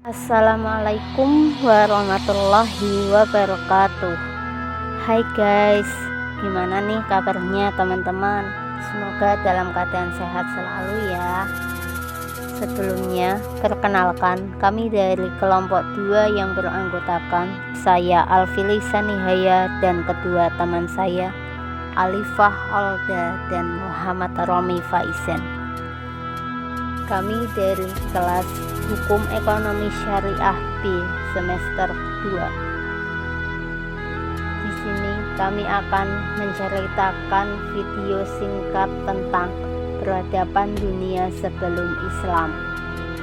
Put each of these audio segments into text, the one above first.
Assalamualaikum warahmatullahi wabarakatuh. Hai guys, gimana nih kabarnya teman-teman? Semoga dalam keadaan sehat selalu ya. Sebelumnya, perkenalkan kami dari kelompok 2 yang beranggotakan saya Alfili Sanihaya dan kedua teman saya Alifah Olda dan Muhammad Romi Faizan. Kami dari kelas Hukum Ekonomi Syariah B semester 2. Di sini kami akan menceritakan video singkat tentang peradaban dunia sebelum Islam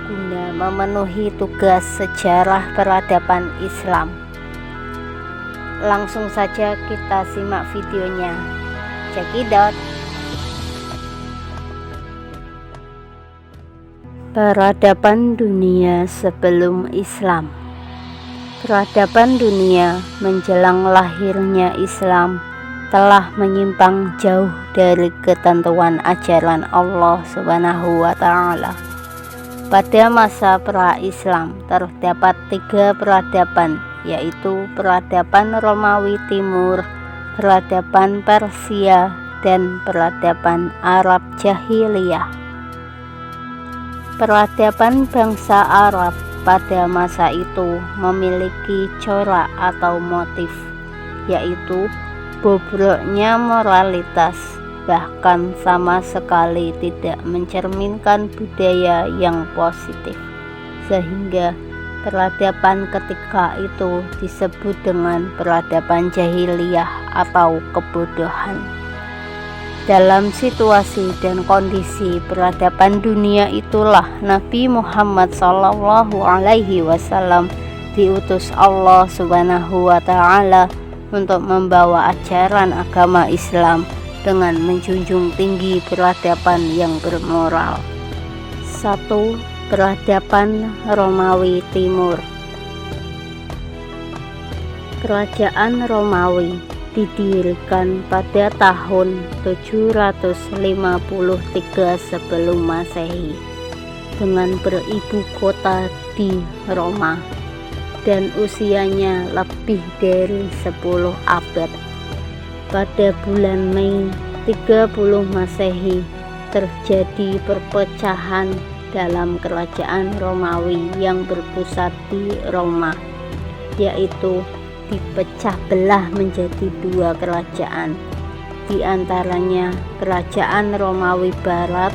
guna memenuhi tugas sejarah peradaban Islam. Langsung saja kita simak videonya. Check it out. Peradaban dunia sebelum Islam. Peradaban dunia menjelang lahirnya Islam telah menyimpang jauh dari ketentuan ajaran Allah Subhanahu wa Ta'ala. Pada masa pra-Islam terdapat 3 peradaban, yaitu peradaban Romawi Timur, peradaban Persia, dan peradaban Arab Jahiliyah. Peradaban bangsa Arab pada masa itu memiliki corak atau motif, yaitu bobroknya moralitas, bahkan sama sekali tidak mencerminkan budaya yang positif, sehingga peradaban ketika itu disebut dengan peradaban jahiliyah atau kebodohan. Dalam situasi dan kondisi peradaban dunia itulah Nabi Muhammad SAW diutus Allah Subhanahu wa Ta'ala untuk membawa ajaran agama Islam dengan menjunjung tinggi peradaban yang bermoral. 1. Peradaban Romawi Timur. Kerajaan Romawi didirikan pada tahun 753 sebelum Masehi dengan beribu kota di Roma dan usianya lebih dari 10 abad. Pada bulan Mei 30 Masehi terjadi perpecahan dalam kerajaan Romawi yang berpusat di Roma, yaitu dipecah belah menjadi 2 kerajaan, di antaranya Kerajaan Romawi Barat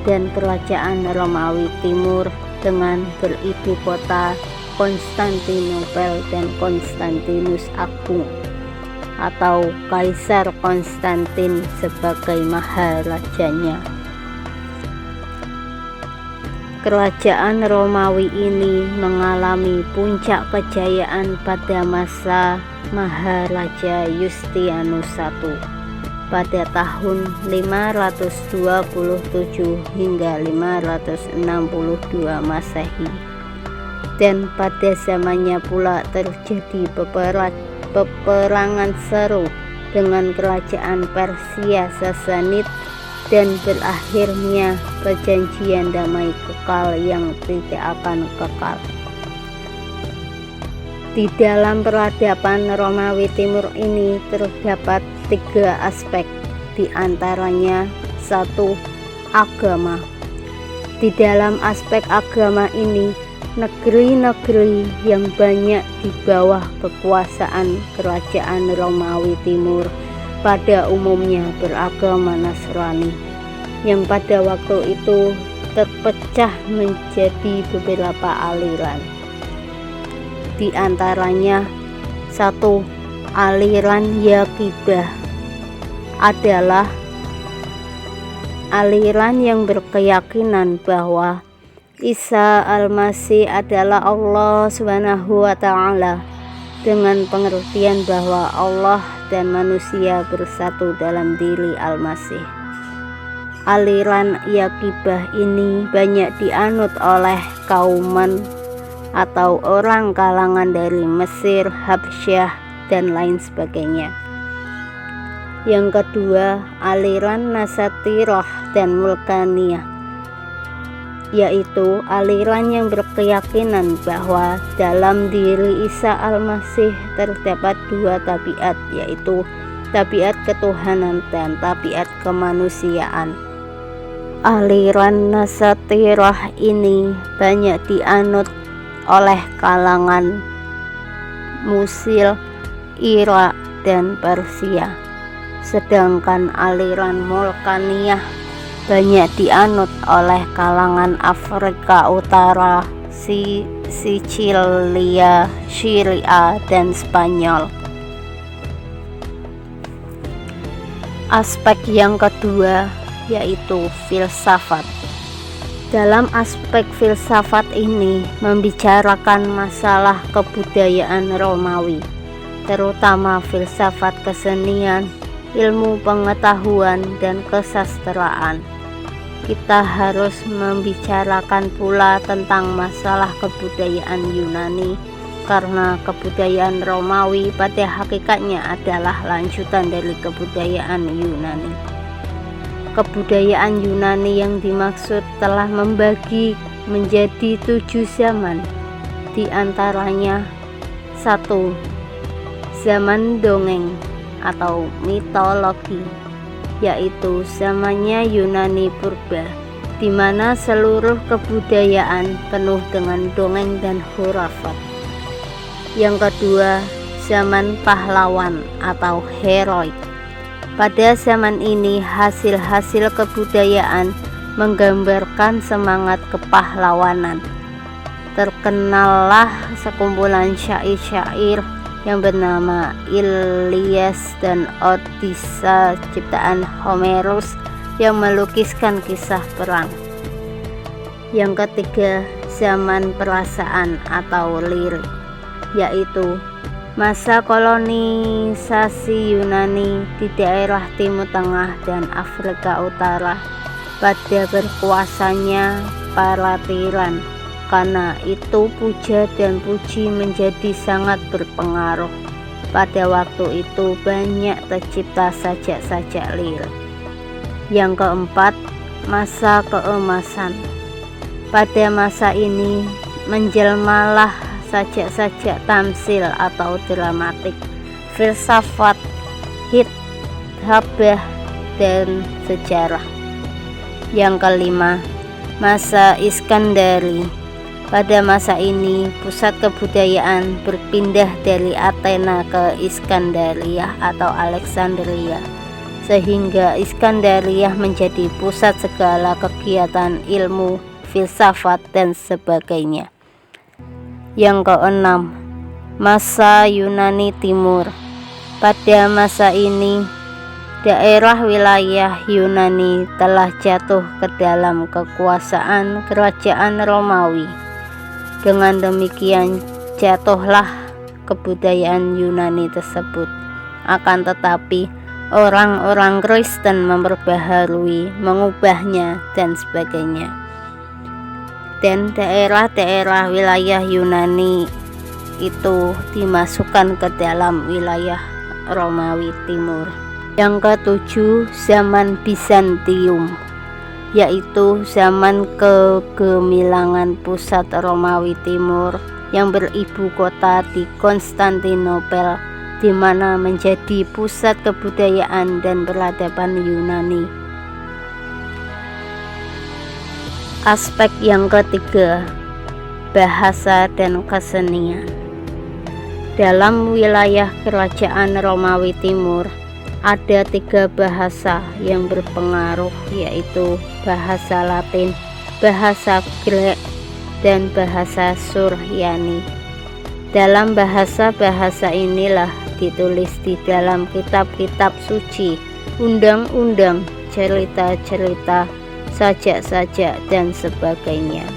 dan Kerajaan Romawi Timur dengan beribu kota Konstantinopel dan Konstantinus Agung atau Kaisar Konstantin sebagai maharajanya. Kerajaan Romawi ini mengalami puncak kejayaan pada masa Maharaja Yustianus I pada tahun 527 hingga 562 Masehi, dan pada zamannya pula terjadi peperangan seru dengan kerajaan Persia Sasanid dan berakhirnya perjanjian damai kekal yang tidak akan kekal. Di dalam peradaban Romawi Timur ini terdapat 3 aspek, di antaranya 1. Agama. Di dalam aspek agama ini, negeri-negeri yang banyak di bawah kekuasaan kerajaan Romawi Timur pada umumnya beragama Nasrani, yang pada waktu itu terpecah menjadi beberapa aliran. Di antaranya 1. Aliran Yaqibah adalah aliran yang berkeyakinan bahwa Isa Al-Masih adalah Allah Subhanahu wa Ta'ala, dengan pengertian bahwa Allah dan manusia bersatu dalam diri Al-Masih. Aliran Yaqibah ini banyak dianut oleh kauman atau orang kalangan dari Mesir, Habsyah, dan lain sebagainya. Yang kedua, aliran Nasatirah dan Mulkaniyah yaitu aliran yang berkeyakinan bahwa dalam diri Isa Al-Masih terdapat dua tabiat, yaitu tabiat ketuhanan dan tabiat kemanusiaan. Aliran Nasatirah ini banyak dianut oleh kalangan Musil, Irak, dan Persia, sedangkan aliran Mulkaniyah banyak dianut oleh kalangan Afrika Utara, Sicilia, Syria, dan Spanyol. Aspek yang kedua yaitu filsafat. Dalam aspek filsafat ini membicarakan masalah kebudayaan Romawi, terutama filsafat kesenian, ilmu pengetahuan, dan kesastraan. Kita harus membicarakan pula tentang masalah kebudayaan Yunani, karena kebudayaan Romawi pada hakikatnya adalah lanjutan dari kebudayaan Yunani. Kebudayaan Yunani yang dimaksud telah membagi menjadi 7 zaman, di antaranya 1. Zaman dongeng atau mitologi, yaitu zamannya Yunani purba, di mana seluruh kebudayaan penuh dengan dongeng dan hurafat. Yang kedua, zaman pahlawan atau heroik. Pada zaman ini hasil-hasil kebudayaan menggambarkan semangat kepahlawanan. Terkenallah sekumpulan syair-syair yang bernama Ilias dan Odisha ciptaan Homerus yang melukiskan kisah perang. Yang ketiga, zaman perasaan atau lirik, yaitu masa kolonisasi Yunani di daerah Timur Tengah dan Afrika Utara pada berkuasanya para tiran. Karena itu puja dan puji menjadi sangat berpengaruh. Pada waktu itu banyak tercipta sajak-sajak lirik. Yang keempat, masa keemasan. Pada masa ini menjelmalah sajak-sajak tamsil atau dramatik, filsafat, hitbah, dan sejarah. Yang kelima, masa Iskandari. Pada masa ini pusat kebudayaan berpindah dari Athena ke Iskandaria atau Alexandria, sehingga Iskandaria menjadi pusat segala kegiatan ilmu, filsafat, dan sebagainya. Yang keenam, masa Yunani Timur. Pada masa ini daerah wilayah Yunani telah jatuh ke dalam kekuasaan kerajaan Romawi. Dengan demikian jatuhlah kebudayaan Yunani tersebut. Akan tetapi orang-orang Kristen memperbaharui, mengubahnya, dan sebagainya. Dan daerah-daerah wilayah Yunani itu dimasukkan ke dalam wilayah Romawi Timur. Yang ketujuh, zaman Bizantium, yaitu zaman kegemilangan pusat Romawi Timur yang beribu kota di Konstantinopel, di mana menjadi pusat kebudayaan dan peradaban Yunani. Aspek yang ketiga, bahasa dan kesenian. Dalam wilayah kerajaan Romawi Timur ada 3 bahasa yang berpengaruh, yaitu bahasa Latin, bahasa Grek, dan bahasa Suryani. Dalam bahasa-bahasa inilah ditulis di dalam kitab-kitab suci, undang-undang, cerita-cerita, sajak-sajak, dan sebagainya.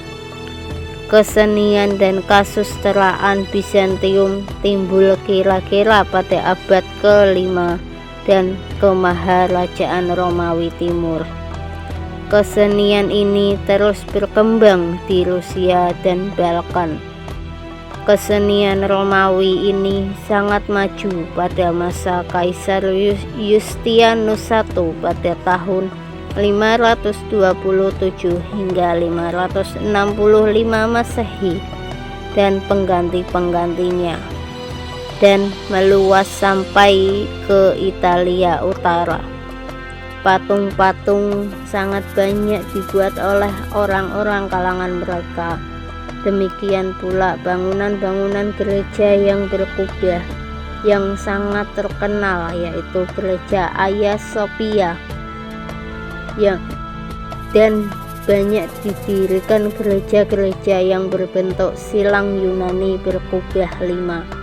Kesenian dan kasustraan Bizantium timbul kira-kira pada abad ke-5 dan kemaharajaan Romawi Timur. Kesenian ini terus berkembang di Rusia dan Balkan. Kesenian Romawi ini sangat maju pada masa Kaisar Yustianus I pada tahun 527 hingga 565 Masehi dan pengganti-penggantinya, dan meluas sampai ke Italia Utara. Patung-patung sangat banyak dibuat oleh orang-orang kalangan mereka. Demikian pula bangunan-bangunan gereja yang berkubah yang sangat terkenal, yaitu gereja Hagia Sophia, dan banyak didirikan gereja-gereja yang berbentuk silang Yunani berkubah 5.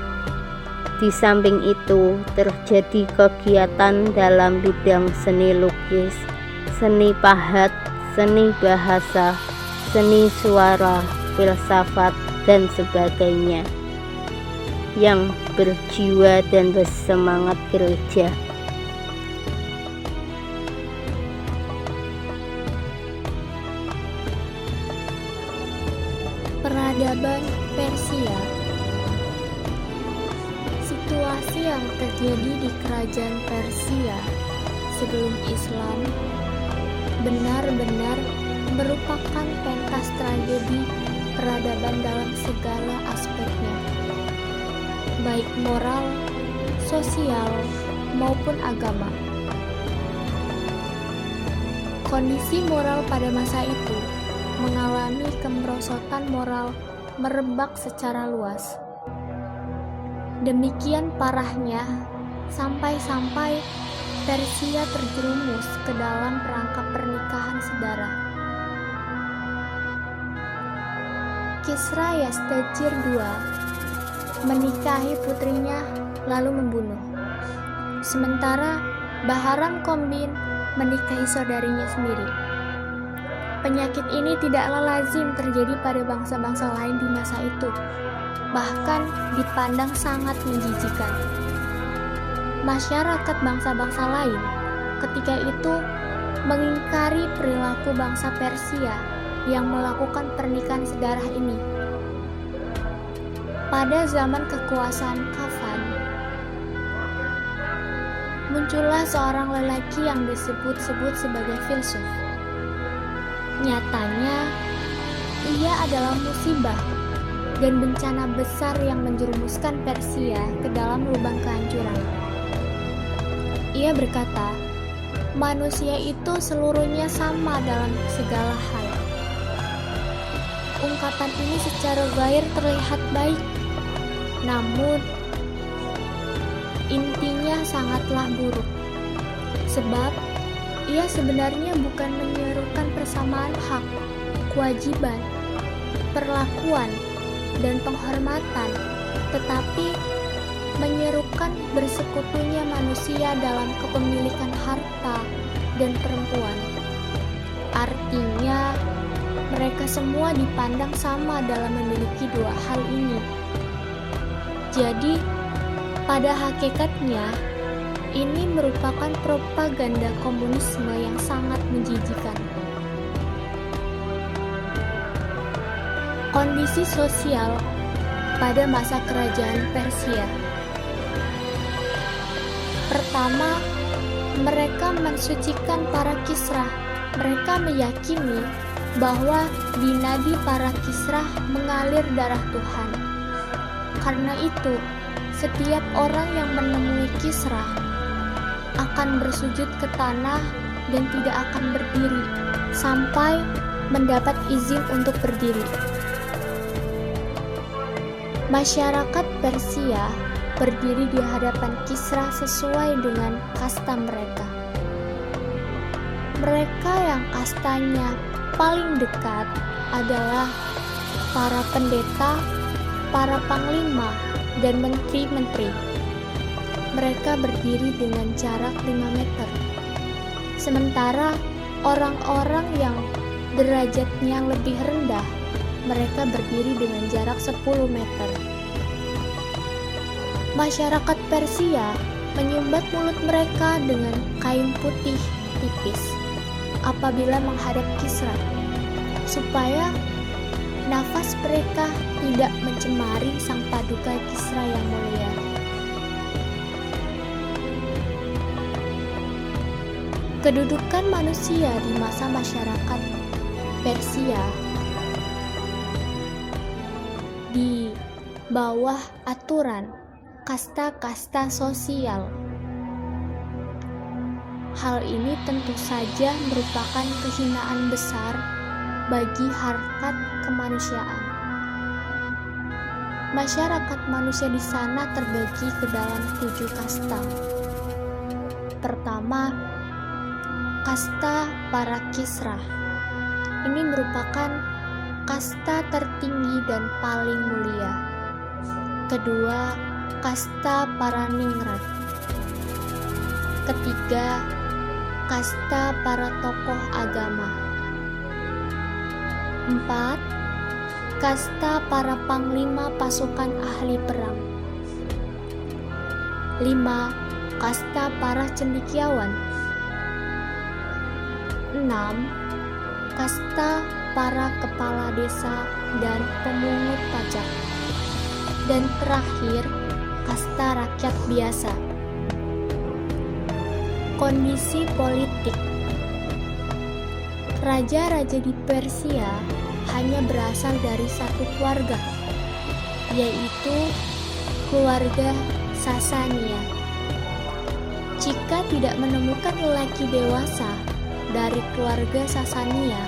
Di samping itu, terjadi kegiatan dalam bidang seni lukis, seni pahat, seni bahasa, seni suara, filsafat, dan sebagainya yang berjiwa dan bersemangat gereja. Peradaban Persia. Situasi yang terjadi di kerajaan Persia sebelum Islam benar-benar merupakan pentas tragedi peradaban dalam segala aspeknya, baik moral, sosial, maupun agama. Kondisi moral pada masa itu mengalami kemerosotan moral merebak secara luas. Demikian parahnya sampai-sampai Persia terjerumus ke dalam perangkap pernikahan sedara. Kisra Yazdajir II menikahi putrinya lalu membunuh. Sementara Bahram Kombin menikahi saudarinya sendiri. Penyakit ini tidaklah lazim terjadi pada bangsa-bangsa lain di masa itu, bahkan dipandang sangat menjijikan. Masyarakat bangsa-bangsa lain ketika itu mengingkari perilaku bangsa Persia yang melakukan pernikahan sedarah ini. Pada zaman kekuasaan Kafan, muncullah seorang lelaki yang disebut-sebut sebagai filsuf. Nyatanya, ia adalah musibah dan bencana besar yang menjerumuskan Persia ke dalam lubang kehancuran. Ia berkata, manusia itu seluruhnya sama dalam segala hal. Ungkapan ini secara zahir terlihat baik, namun intinya sangatlah buruk. Sebab ia sebenarnya bukan menyerukan persamaan hak, kewajiban, perlakuan, dan penghormatan, tetapi menyerukan bersekutunya manusia dalam kepemilikan harta dan perempuan. Artinya, mereka semua dipandang sama dalam memiliki dua hal ini. Jadi, pada hakikatnya, ini merupakan propaganda komunisme yang sangat menjijikan. Kondisi sosial pada masa kerajaan Persia. Pertama, mereka mensucikan para kisrah. Mereka meyakini bahwa di nadi para kisrah mengalir darah Tuhan. Karena itu, setiap orang yang menemui kisrah akan bersujud ke tanah dan tidak akan berdiri sampai mendapat izin untuk berdiri. Masyarakat Persia berdiri di hadapan Kisra sesuai dengan kasta mereka. Mereka yang kastanya paling dekat adalah para pendeta, para panglima, dan menteri-menteri. Mereka berdiri dengan jarak 5 meter. Sementara orang-orang yang derajatnya lebih rendah, mereka berdiri dengan jarak 10 meter. Masyarakat Persia menyumbat mulut mereka dengan kain putih tipis apabila menghadap Kisra, supaya nafas mereka tidak mencemari sang paduka Kisra yang mulia. Kedudukan manusia di masa masyarakat Persia di bawah aturan kasta-kasta sosial. Hal ini tentu saja merupakan kehinaan besar bagi harkat kemanusiaan. Masyarakat manusia di sana terbagi ke dalam 7 kasta. Pertama, kasta para Kisra. Ini merupakan kasta tertinggi dan paling mulia. Kedua, kasta para Ningrat. Ketiga, kasta para tokoh agama. 4. Kasta para panglima pasukan ahli perang. 5. Kasta para cendekiawan. 6. Kasta para kepala desa dan pemungut pajak. Dan terakhir, kasta rakyat biasa. Kondisi politik. Raja-raja di Persia hanya berasal dari satu keluarga, yaitu keluarga Sasania. Jika tidak menemukan lelaki dewasa dari keluarga Sasania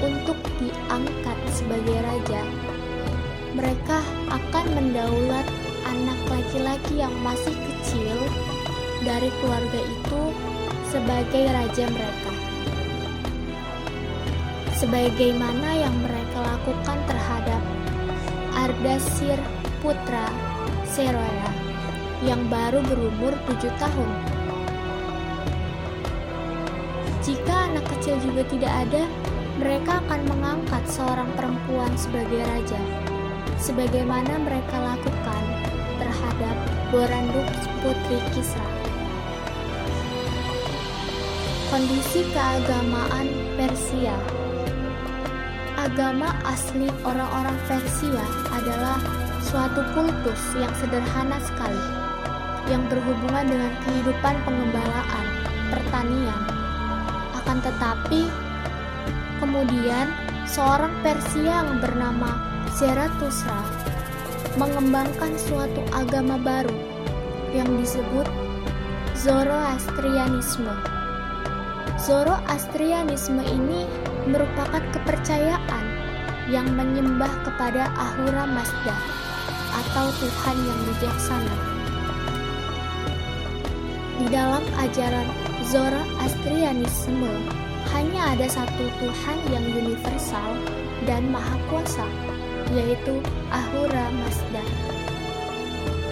untuk diangkat sebagai raja, mereka akan mendaulat anak laki-laki yang masih kecil dari keluarga itu sebagai raja mereka, sebagaimana yang mereka lakukan terhadap Ardashir putra Seroya yang baru berumur 7 tahun. Jika anak kecil juga tidak ada, mereka akan mengangkat seorang perempuan sebagai raja, sebagaimana mereka lakukan terhadap Boranduk putri Kisra. Kondisi keagamaan Persia. Agama asli orang-orang Persia adalah suatu kultus yang sederhana sekali, yang berhubungan dengan kehidupan pengembalaan, pertanian. Akan tetapi, kemudian seorang Persia yang bernama Zarathustra mengembangkan suatu agama baru yang disebut Zoroastrianisme. Zoroastrianisme ini merupakan kepercayaan yang menyembah kepada Ahura Mazda atau Tuhan yang bijaksana. Di dalam ajaran Zoroastrianisme hanya ada satu Tuhan yang universal dan maha kuasa, yaitu Ahura Mazda.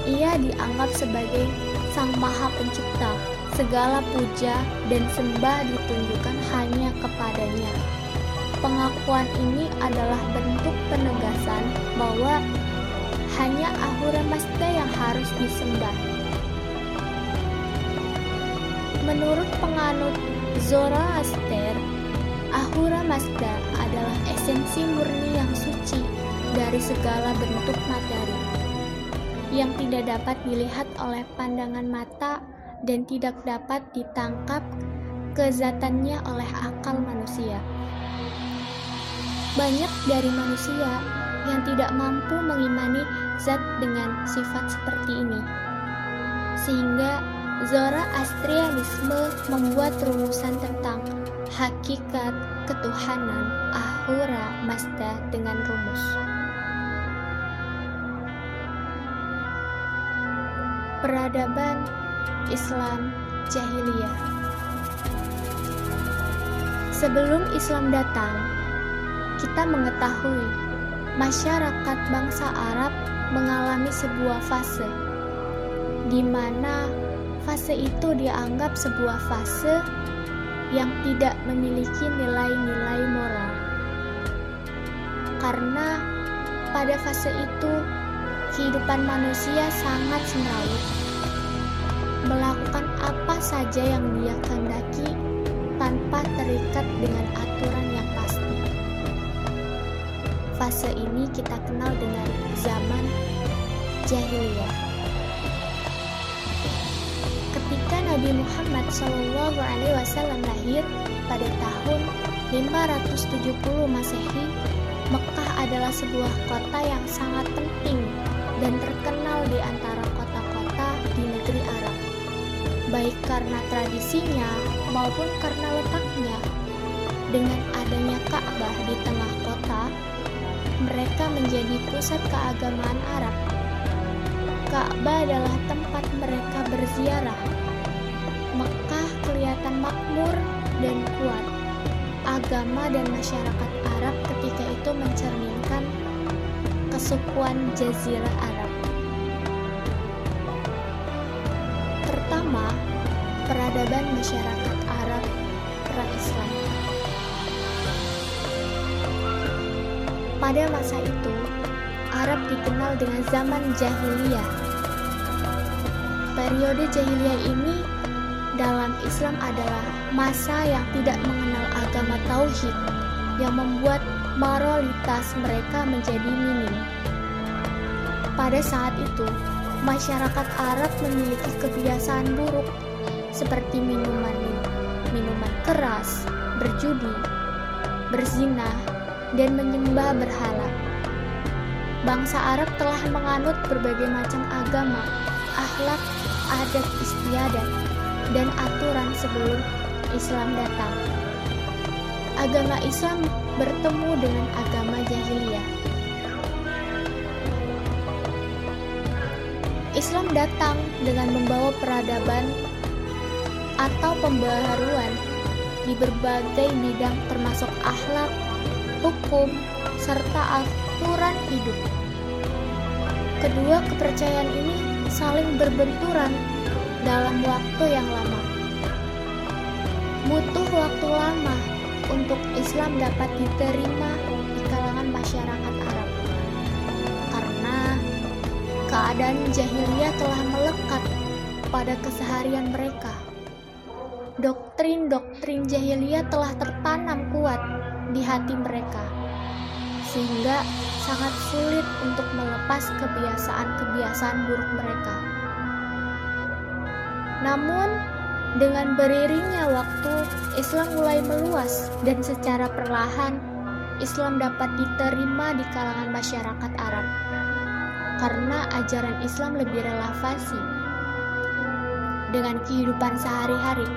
Ia dianggap sebagai Sang Maha Pencipta. Segala puja dan sembah ditunjukkan hanya kepadanya. Pengakuan ini adalah bentuk penegasan bahwa hanya Ahura Mazda yang harus disembah. Menurut penganut Zoroaster, Ahura Mazda adalah esensi murni yang suci dari segala bentuk materi, yang tidak dapat dilihat oleh pandangan mata dan tidak dapat ditangkap kezatannya oleh akal manusia. Banyak dari manusia yang tidak mampu mengimani zat dengan sifat seperti ini, sehingga Zoroastrianisme membuat rumusan tentang hakikat ketuhanan Ahura Mazda dengan rumus. Peradaban Islam Jahiliyah. Sebelum Islam datang, kita mengetahui masyarakat bangsa Arab mengalami sebuah fase, di mana fase itu dianggap sebuah fase yang tidak memiliki nilai-nilai moral. Karena pada fase itu kehidupan manusia sangat semrawut, melakukan apa saja yang dia kehendaki tanpa terikat dengan aturan yang pasti. Fase ini kita kenal dengan zaman jahiliyah. Ketika Nabi Muhammad SAW lahir pada tahun 570 Masehi, Mekah adalah sebuah kota yang sangat penting dan terkenal di antara kota-kota di negeri Arab, baik karena tradisinya maupun karena letaknya. Dengan adanya Ka'bah di tengah kota, mereka menjadi pusat keagamaan Arab. Ka'bah adalah tempat mereka berziarah. Mekah kelihatan makmur dan kuat. Agama dan masyarakat Arab ketika itu mencerminkan kesukuan Jazirah Arab. Pertama, peradaban masyarakat Arab pra-Islam. Pada masa itu, Arab dikenal dengan zaman jahiliyah. Periode jahiliyah ini dalam Islam adalah masa yang tidak mengenal agama tauhid, yang membuat moralitas mereka menjadi minim. Pada saat itu, masyarakat Arab memiliki kebiasaan buruk seperti minuman keras, berjudi, berzina, dan menyembah berhala. Bangsa Arab telah menganut berbagai macam agama, akhlak, adat istiadat, dan aturan sebelum Islam datang. Agama Islam bertemu dengan agama jahiliyah. Islam datang dengan membawa peradaban atau pembaharuan di berbagai bidang termasuk akhlak, hukum, serta aturan hidup. Kedua kepercayaan ini saling berbenturan dalam waktu yang lama. Butuh waktu lama untuk Islam dapat diterima di kalangan masyarakat Arab, karena keadaan jahiliyah telah melekat pada keseharian mereka. Doktrin-doktrin jahiliyah telah tertanam kuat di hati mereka, sehingga sangat sulit untuk melepas kebiasaan-kebiasaan buruk mereka. Namun, dengan beriringnya waktu, Islam mulai meluas dan secara perlahan Islam dapat diterima di kalangan masyarakat Arab karena ajaran Islam lebih relevansi dengan kehidupan sehari-hari.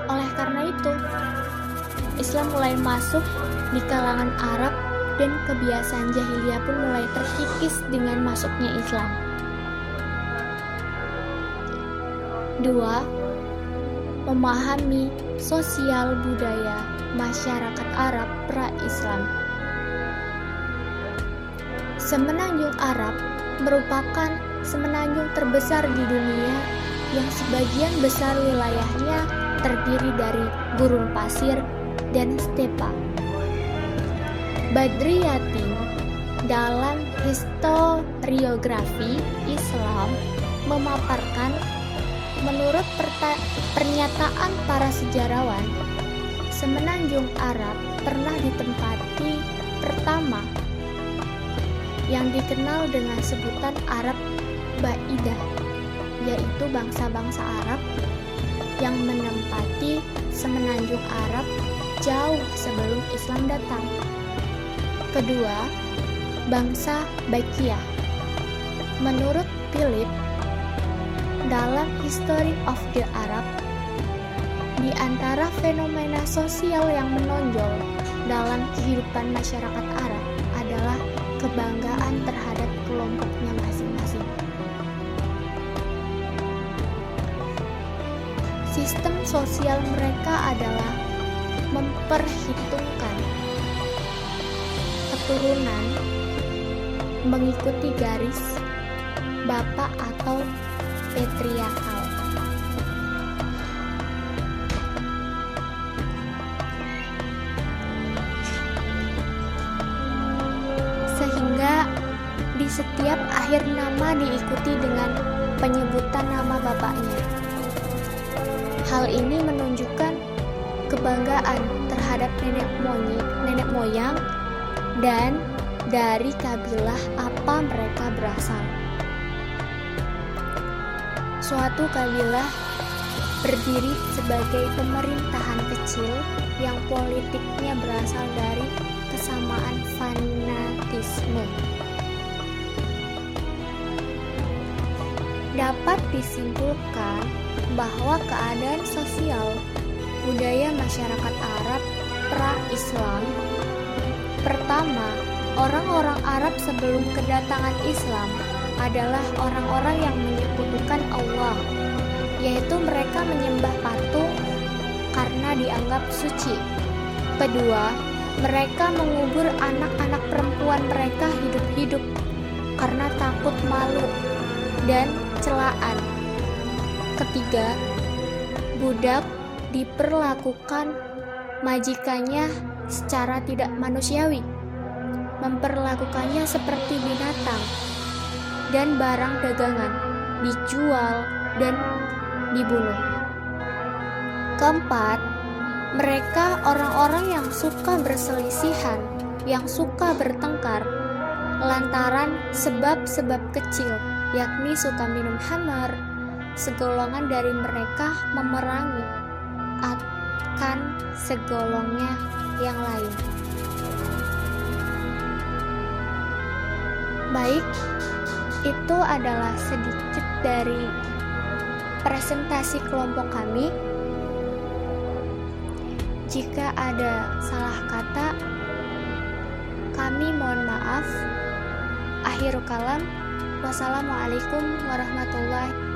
Oleh karena itu, Islam mulai masuk di kalangan Arab dan kebiasaan jahiliyah pun mulai terkikis dengan masuknya Islam. 2. Memahami sosial budaya masyarakat Arab pra-Islam. Semenanjung Arab merupakan semenanjung terbesar di dunia yang sebagian besar wilayahnya terdiri dari gurun pasir dan stepa. Badriyatin dalam historiografi Islam memaparkan, menurut pernyataan para sejarawan, semenanjung Arab pernah ditempati pertama yang dikenal dengan sebutan Arab Ba'idah, yaitu bangsa-bangsa Arab yang menempati semenanjung Arab jauh sebelum Islam datang. Kedua, bangsa Baikiyah. Menurut Philip, dalam History of the Arab, di antara fenomena sosial yang menonjol dalam kehidupan masyarakat Arab adalah kebanggaan terhadap kelompoknya masing-masing. Sistem sosial mereka adalah memperhitungkan keturunan mengikuti garis bapak atau patriarkal. Sehingga di setiap akhir nama diikuti dengan penyebutan nama bapaknya. Hal ini menunjukkan kebanggaan terhadap nenek moyang dan dari kabilah apa mereka berasal. Suatu kabilah berdiri sebagai pemerintahan kecil yang politiknya berasal dari kesamaan fanatisme. Dapat disimpulkan bahwa keadaan sosial budaya masyarakat Arab pra-Islam. Pertama, orang-orang Arab sebelum kedatangan Islam adalah orang-orang yang menyekutukan Allah, yaitu mereka menyembah patung karena dianggap suci. Kedua, mereka mengubur anak-anak perempuan mereka hidup-hidup karena takut malu dan celaan. Ketiga, budak diperlakukan majikannya secara tidak manusiawi, memperlakukannya seperti binatang, dan barang dagangan dijual dan dibunuh. Keempat, mereka orang-orang yang suka berselisihan, yang suka bertengkar lantaran sebab-sebab kecil, yakni suka minum khamar. Segolongan dari mereka memerangi akan segolongnya yang lain. Baik, itu adalah sedikit dari presentasi kelompok kami. Jika ada salah kata, kami mohon maaf. Akhirul kalam. Wassalamualaikum warahmatullahi wabarakatuh.